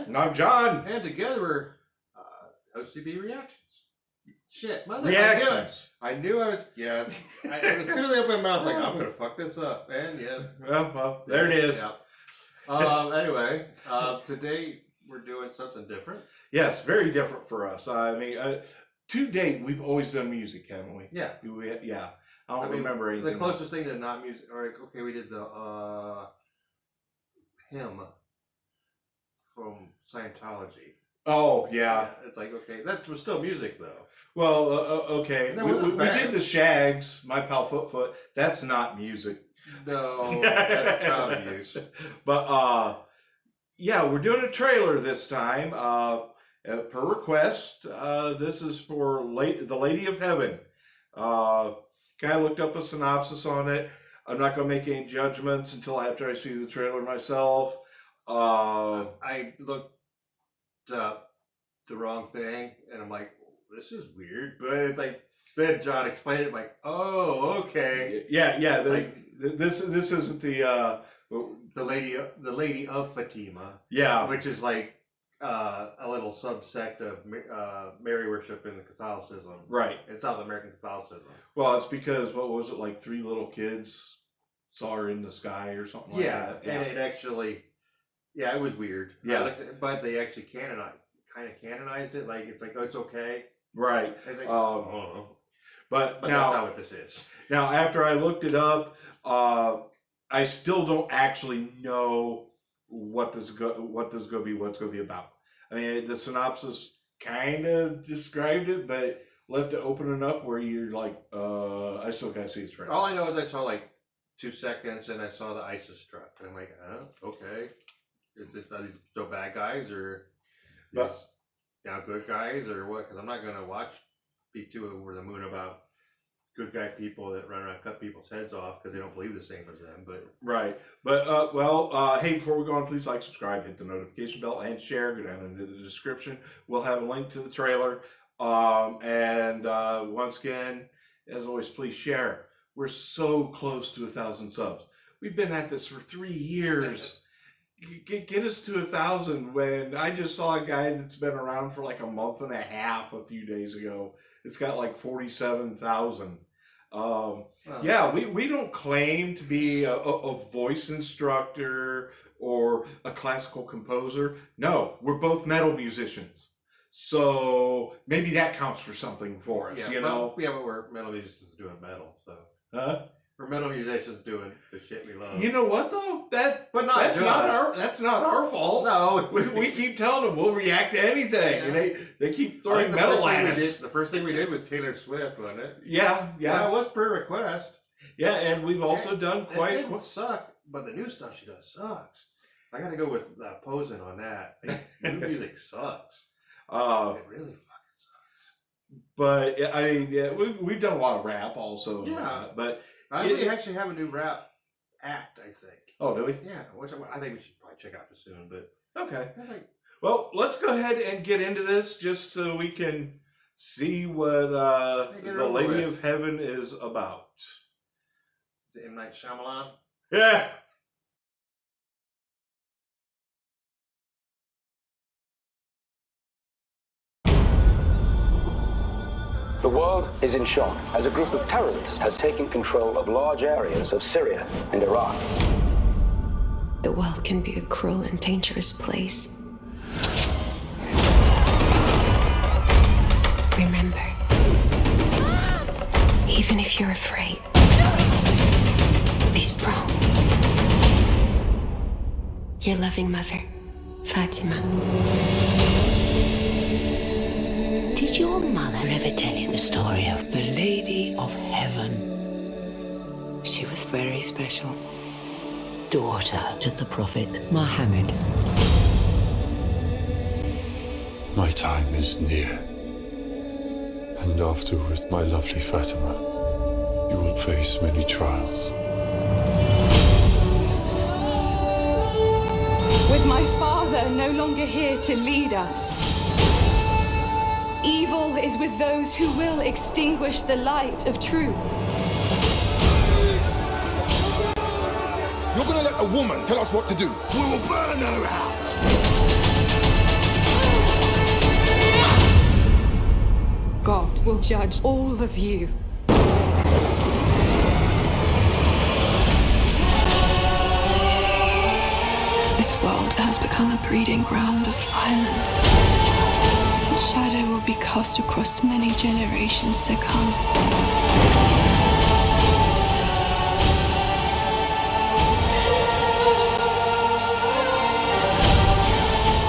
And I'm John. And together we're OCB Reactions. Shit, mother. Reactions. I knew I was. Yes. As soon as I opened my mouth, like I'm gonna fuck this up, and yeah. Well, there it is. Yeah. Anyway, today we're doing something different. Yes, very different for us. I mean, to date, we've always done music, haven't we? Yeah. Yeah. I don't remember anything. The closest thing to not music, or okay, we did the hymn from Scientology. Oh yeah. It's like, okay, that was still music though. Well, okay. We did the Shags, My Pal Foot. That's not music. No, that's child abuse. But yeah, we're doing a trailer this time. Per request, this is for The Lady of Heaven. Kind of looked up a synopsis on it. I'm not going to make any judgments until after I see the trailer myself. I looked up the wrong thing, and I'm like, this is weird. But it's like, then John explained it, like, oh, okay. Yeah. This isn't the Lady of Fatima. Yeah, which is like a little subsect of Mary worship in the Catholicism. Right. In South American Catholicism. Well, it's because, what was it, like 3 little kids saw her in the sky or something like that? Yeah, and it actually, it was weird. Yeah. But they actually canonized it. Like, it's like, oh, it's okay. Right. It's like, But now, that's not what this is. Now, after I looked it up, I still don't actually know what's going to be about. I mean, the synopsis kind of described it, but left it opening up where you're like, I still gotta see this right. All I know is I saw like 2 seconds, and I saw the ISIS truck, and I'm like, okay, are these still bad guys or now good guys or what? Because I'm not gonna be too over the moon about good guy people that run around and cut people's heads off because they don't believe the same as them. But right. But hey, before we go on, please like, subscribe, hit the notification bell, and share. Go down into the description. We'll have a link to the trailer. And once again, as always, please share. We're so close to 1,000 subs. We've been at this for 3 years. Get us to 1,000. When I just saw a guy that's been around for like a month and a half a few days ago. It's got like 47,000. Yeah, we don't claim to be a voice instructor or a classical composer. No, we're both metal musicians. So maybe that counts for something for us, you know? Yeah, but we're metal musicians doing metal, so. Huh? We're metal musicians doing the shit we love. You know what though? That's not our fault. No, we keep telling them we'll react to anything, and they keep throwing metal at us. The first thing we did was Taylor Swift, wasn't it? Yeah. That was per request. Yeah, and we've also done quite. It didn't suck, but the new stuff she does sucks. I got to go with Posing on that. New music sucks. It really fucking sucks. But I mean, we've done a lot of rap also. Yeah, but. We actually have a new rap act, I think. Oh, do we? Yeah, which I think we should probably check out soon. But okay. Well, let's go ahead and get into this just so we can see what The Lady of Heaven is about. Is it M. Night Shyamalan? Yeah. The world is in shock as a group of terrorists has taken control of large areas of Syria and Iraq. The world can be a cruel and dangerous place. Remember, even if you're afraid, be strong. Your loving mother, Fatima. Did your mother ever tell you the story of the Lady of Heaven? She was very special. Daughter to the Prophet Muhammad. My time is near. And afterwards, my lovely Fatima, you will face many trials. With my father no longer here to lead us, evil is with those who will extinguish the light of truth. You're gonna let a woman tell us what to do? We will burn her out! will judge all of you. This world has become a breeding ground of violence. Shadow will be cast across many generations to come.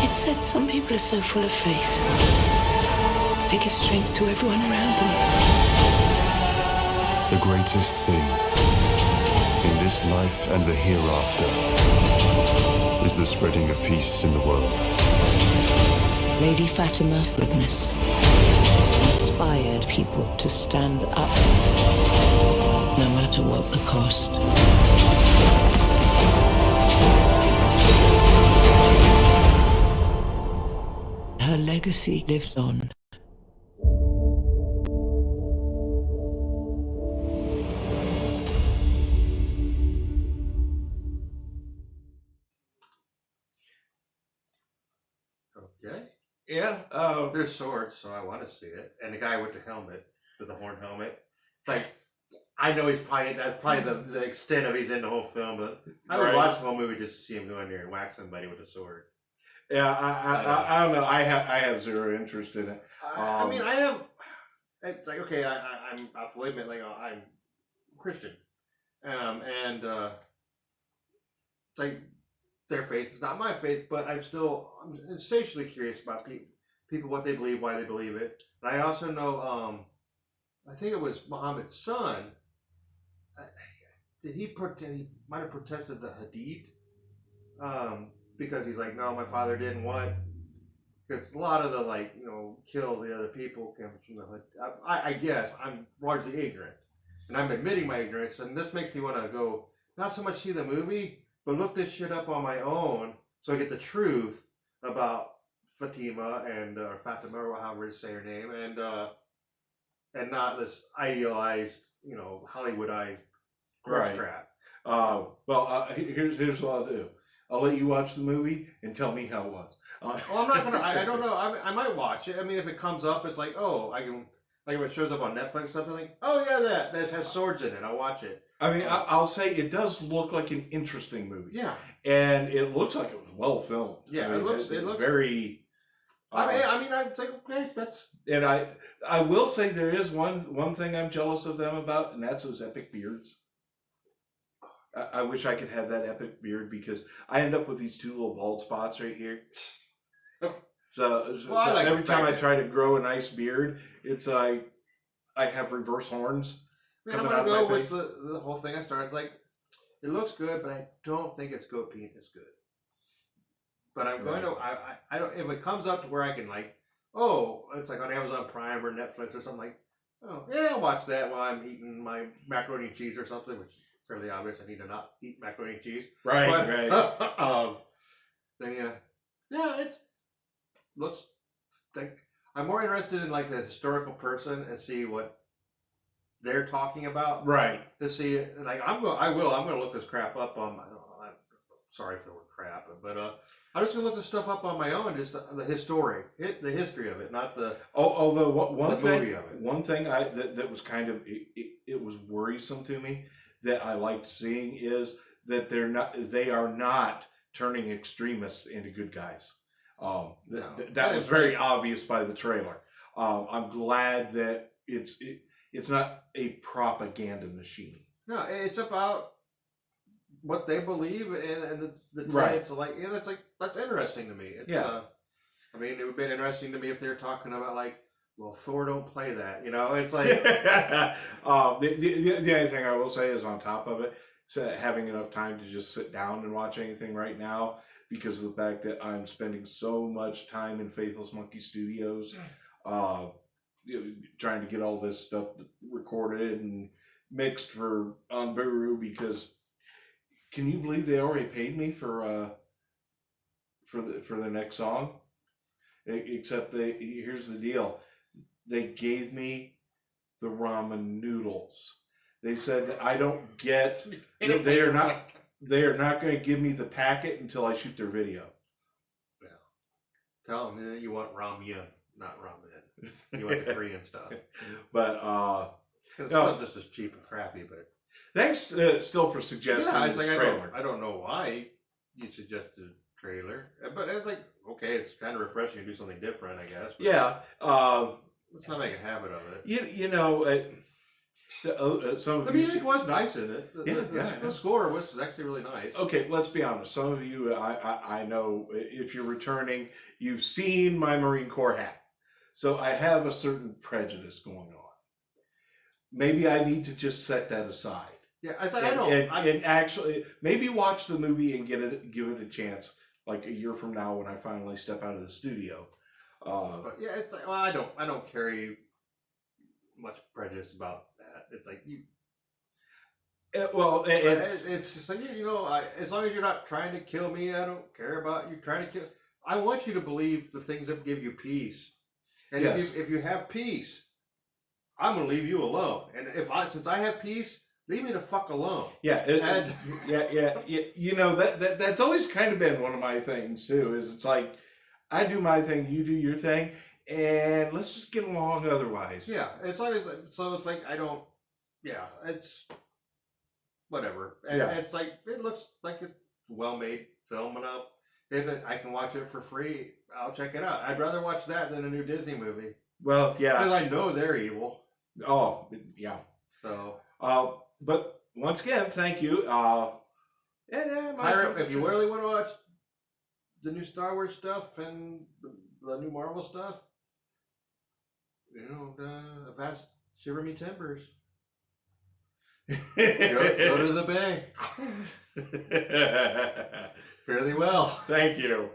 It said some people are so full of faith. They give strength to everyone around them. The greatest thing in this life and the hereafter is the spreading of peace in the world. Lady Fatima's goodness inspired people to stand up, no matter what the cost. Her legacy lives on. Okay. Yeah. There's swords, so I want to see it. And the guy with the helmet, the horn helmet. It's like, I know that's probably the extent of he's in the whole film, but I would Right. watch the whole movie just to see him go in there and whack somebody with a sword. Yeah, I don't know. I have zero interest in it. I mean, I have. It's like, okay, I'll fully admit, like, I'm Christian, and it's like their faith is not my faith, but I'm insatiably curious about people, what they believe, why they believe it. And I also know, I think it was Muhammad's son. He might have protested the Hadid, because he's like, no, my father didn't want. Because a lot of the, like, kill the other people comes from the hood. I guess I'm largely ignorant. And I'm admitting my ignorance. And this makes me want to go, not so much see the movie, but look this shit up on my own so I get the truth about Fatima or Fatima, or however you say her name, and not this idealized, Hollywoodized gross Right. crap. Here's what I'll do. I'll let you watch the movie and tell me how it was. Well, I'm not gonna. I don't know. I might watch it. I mean, if it comes up, it's like, oh, I can. Like if it shows up on Netflix or something, like, oh yeah, that has swords in it. I'll watch it. I mean, I'll say it does look like an interesting movie. Yeah, and it looks like it was well filmed. Yeah, I mean, it looks very. I mean, it's like, okay, that's. And I will say there is one thing I'm jealous of them about, and that's those epic beards. I wish I could have that epic beard because I end up with these two little bald spots right here. So I like every the time I fact try to grow a nice beard, it's like I have reverse horns. I mean, I'm gonna go with the whole thing I started. It's like, it looks good, but I don't think it's goat penis good. But I'm going to. I don't. If it comes up to where I can, like, oh, it's like on Amazon Prime or Netflix or something, like, oh yeah, I'll watch that while I'm eating my macaroni and cheese or something, which is fairly obvious. I need to not eat macaroni and cheese. Right, But, right. then it looks like I'm more interested in like the historical person and see what they're talking about. Right. To see, like, I'm gonna look this crap up on my. I'm sorry for the word crap, but I'm just gonna look this stuff up on my own, just the history of it, not the. Although one thing, movie of it. one thing that was kind of it was worrisome to me that I liked seeing is that they are not turning extremists into good guys. That was very obvious by the trailer. I'm glad that it's not a propaganda machine. No, it's about what they believe and the tenets. Right. Like, it's like, that's interesting to me. It's, Yeah. I mean, it would have been interesting to me if they were talking about, like, well, Thor don't play that. It's like. the only thing I will say is on top of it, having enough time to just sit down and watch anything right now because of the fact that I'm spending so much time in Faithless Monkey Studios, trying to get all this stuff recorded and mixed on Buru because can you believe they already paid me for the next song? Except here's the deal. They gave me the ramen noodles. They said that I don't get. They are not going to give me the packet until I shoot their video. Yeah. Tell them you want ramen. not ramen. You want the Korean stuff. But It's no. still just as cheap and crappy, but thanks still for suggesting yeah, it's this like trailer. I don't know why you suggested a trailer, but it's like okay, it's kind of refreshing to do something different, I guess. But Yeah. let's not make a habit of it. You know, some The of you. music was nice in it. Yeah. The score was actually really nice. Okay, let's be honest. Some of you, I know, if you're returning, you've seen my Marine Corps hat, so I have a certain prejudice going on. Maybe I need to just set that aside. Yeah, it's like And actually, maybe watch the movie and give it a chance, like a year from now when I finally step out of the studio. But yeah, it's like well, I don't carry much prejudice about that. It's like you. It's just like you know, as long as you're not trying to kill me, I don't care about you trying to kill. I want you to believe the things that give you peace, and Yes. if you have peace, I'm gonna leave you alone. And since I have peace, leave me the fuck alone. Yeah, yeah. You know that's always kind of been one of my things too. Is it's like I do my thing, you do your thing, and let's just get along otherwise. Yeah, as long as so it's like I don't. Yeah, it's whatever. And Yeah. it's like it looks like a well-made film enough. If I can watch it for free, I'll check it out. I'd rather watch that than a new Disney movie Well, yeah. because I know they're evil. Oh, yeah. So, But once again, thank you. if you really want to watch the new Star Wars stuff and the new Marvel stuff, you know, Avast Shiver Me Timbers. Go to the bay. Fairly well. Thank you.